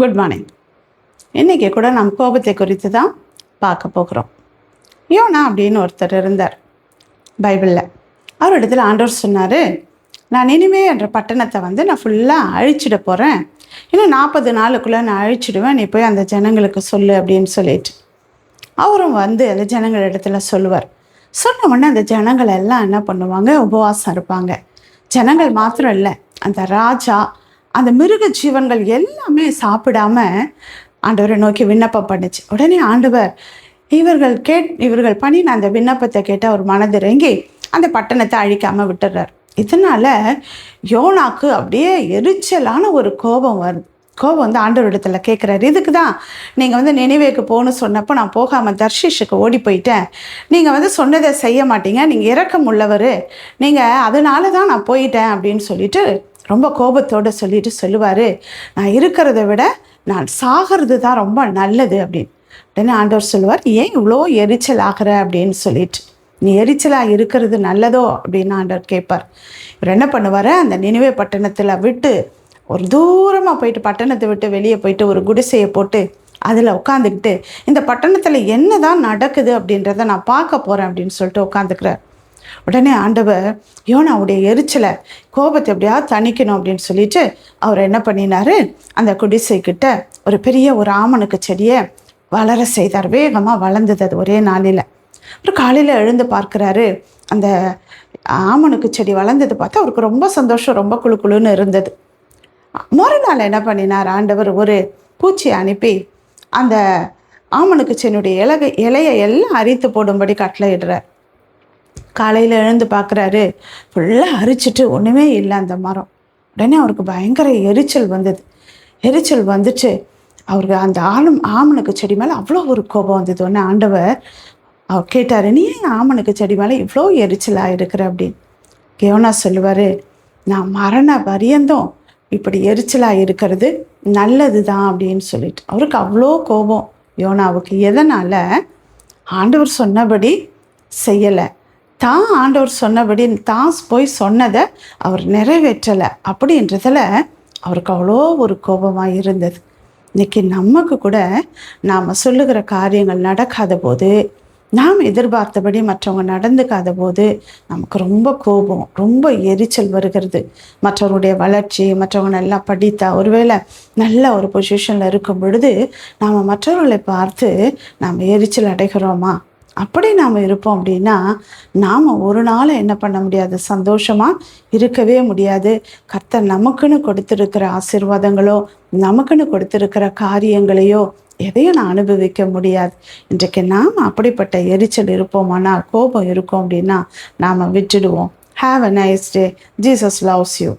Good morning. இன்றைக்கி கூட நம் கோபத்தை குறித்து தான் பார்க்க போகிறோம். யோனா அப்படின்னு ஒருத்தர் இருந்தார் பைபிளில். அவரிடத்துல ஆண்டவர் சொன்னார், நான் நினிவே என்ற பட்டணத்தை நான் ஃபுல்லாக அழிச்சிட போகிறேன், இன்னும் 40 நாளுக்குள்ளே நான் அழிச்சிடுவேன், நீ போய் அந்த ஜனங்களுக்கு சொல்லு அப்படின்னு சொல்லிட்டு அவரும் அந்த ஜனங்கள் இடத்துல சொல்லுவார். சொன்ன உடனே அந்த ஜனங்கள் எல்லாம் என்ன பண்ணுவாங்க, உபவாசம் இருப்பாங்க. ஜனங்கள் மாத்திரம் இல்லை, அந்த ராஜா, அந்த மிருக ஜீவன்கள் எல்லாமே சாப்பிடாம ஆண்டவரை நோக்கி விண்ணப்பம் பண்ணுச்சு. உடனே ஆண்டவர் இவர்கள் பண்ணின அந்த விண்ணப்பத்தை கேட்டு அவர் மனதிறங்கி அந்த பட்டணத்தை அழிக்காமல் விட்டுறார். இதனால யோனாக்கு அப்படியே எரிச்சலான ஒரு கோபம் வருது. கோபம் ஆண்டவரிடத்துல கேட்குறாரு, இதுக்கு தான் நீங்கள் நினைவேக்கு போகணும்னு சொன்னப்போ நான் போகாமல் தர்ஷீஷுக்கு ஓடி போயிட்டேன். நீங்கள் சொன்னதை செய்ய மாட்டீங்க, நீங்கள் இரக்கம் உள்ளவர், நீங்கள் அதனால தான் நான் போயிட்டேன் அப்படின்னு சொல்லிட்டு ரொம்ப கோபத்தோடு சொல்லுவார், நான் இருக்கிறத விட நான் சாகிறது தான் ரொம்ப நல்லது அப்படின்னு. உடனே ஆண்டவர் சொல்லுவார், ஏன் இவ்வளோ எரிச்சல் ஆகிற அப்படின்னு சொல்லிட்டு, நீ எரிச்சலாக இருக்கிறது நல்லதோ அப்படின்னு ஆண்டவர் கேட்பார். இவர் என்ன பண்ணுவார், அந்த நினிவே பட்டணத்தில் விட்டு ஒரு தூரமாக போயிட்டு, பட்டணத்தை விட்டு வெளியே போயிட்டு ஒரு குடிசையை போட்டு அதில் உட்காந்துக்கிட்டு இந்த பட்டணத்தில் என்ன தான் நடக்குது அப்படின்றத நான் பார்க்க போகிறேன் அப்படின்னு சொல்லிட்டு உட்காந்துக்கிறார். உடனே ஆண்டவர் யோனாவுடைய எரிச்சலை, கோபத்தை எப்படியாவது தணிக்கணும் அப்படின்னு சொல்லிட்டு அவர் என்ன பண்ணினார், அந்த குடிசைக்கிட்ட ஒரு பெரிய ஒரு ஆமணக்கு செடியை வளர செய்தார். வேகமாக வளர்ந்தது அது ஒரே நாளில். அப்புறம் காலையில் எழுந்து பார்க்குறாரு, அந்த ஆமணக்கு செடி வளர்ந்தது பார்த்து அவருக்கு ரொம்ப சந்தோஷம், ரொம்ப குழுன்னு இருந்தது. மறுநாள் என்ன பண்ணினார் ஆண்டவர், ஒரு பூச்சியை அனுப்பி அந்த ஆமணக்கு செடியுடைய இலையை எல்லாம் அரித்து போடும்படி கட்டளையிடுறார். காலையில் எழுந்து பார்க்குறாரு, ஃபுல்லாக அரிச்சிட்டு ஒன்றுமே இல்லை அந்த மரம். உடனே அவருக்கு பயங்கர எரிச்சல் வந்துட்டு அவருக்கு அந்த ஆமணக்கு செடி மேலே அவ்வளோ ஒரு கோபம் வந்தது. உடனே ஆண்டவர் அவர் கேட்டார், நீ ஏன் ஆமணக்கு செடி மேலே இவ்வளோ எரிச்சலாக இருக்கிற அப்படின்னு. யோனா சொல்லுவார், நான் மரண பரியந்தம் இப்படி எரிச்சலாக இருக்கிறது நல்லது தான் அப்படின்னு சொல்லிட்டு. அவருக்கு அவ்வளோ கோபம் யோனாவுக்கு. எதனால், ஆண்டவர் சொன்னபடி செய்யலை, தான் ஆண்டவர் சொன்னபடி தான் போய் சொன்னதை அவர் நிறைவேற்றலை அப்படின்றதில் அவருக்கு அவ்வளோ ஒரு கோபமாக இருந்தது. இன்றைக்கி நமக்கு கூட நாம் சொல்லுகிற காரியங்கள் நடக்காத போது, நாம் எதிர்பார்த்தபடி மற்றவங்க நடந்துக்காத போது நமக்கு ரொம்ப கோபம், ரொம்ப எரிச்சல் வருகிறது. மற்றவருடைய வளர்ச்சி, மற்றவங்க நல்லா படித்தா, ஒருவேளை நல்ல ஒரு பொசிஷனில் இருக்கும் பொழுது நாம் மற்றவர்களை பார்த்து நாம் எரிச்சல் அடைகிறோமா? அப்படி நாம் இருப்போம் அப்படின்னா நாம் ஒரு நாள் என்ன பண்ண முடியாது, சந்தோஷமாக இருக்கவே முடியாது. கர்த்தர் நமக்குன்னு கொடுத்துருக்கிற ஆசீர்வாதங்களோ, நமக்குன்னு கொடுத்துருக்கிற காரியங்களையோ எதையும் நான் அனுபவிக்க முடியாது. இன்றைக்கு நாம் அப்படிப்பட்ட எரிச்சல் இருப்போமானால், கோபம் இருக்கும் அப்படின்னா நாம் விட்டுடுவோம். Have a nice day. Jesus loves you.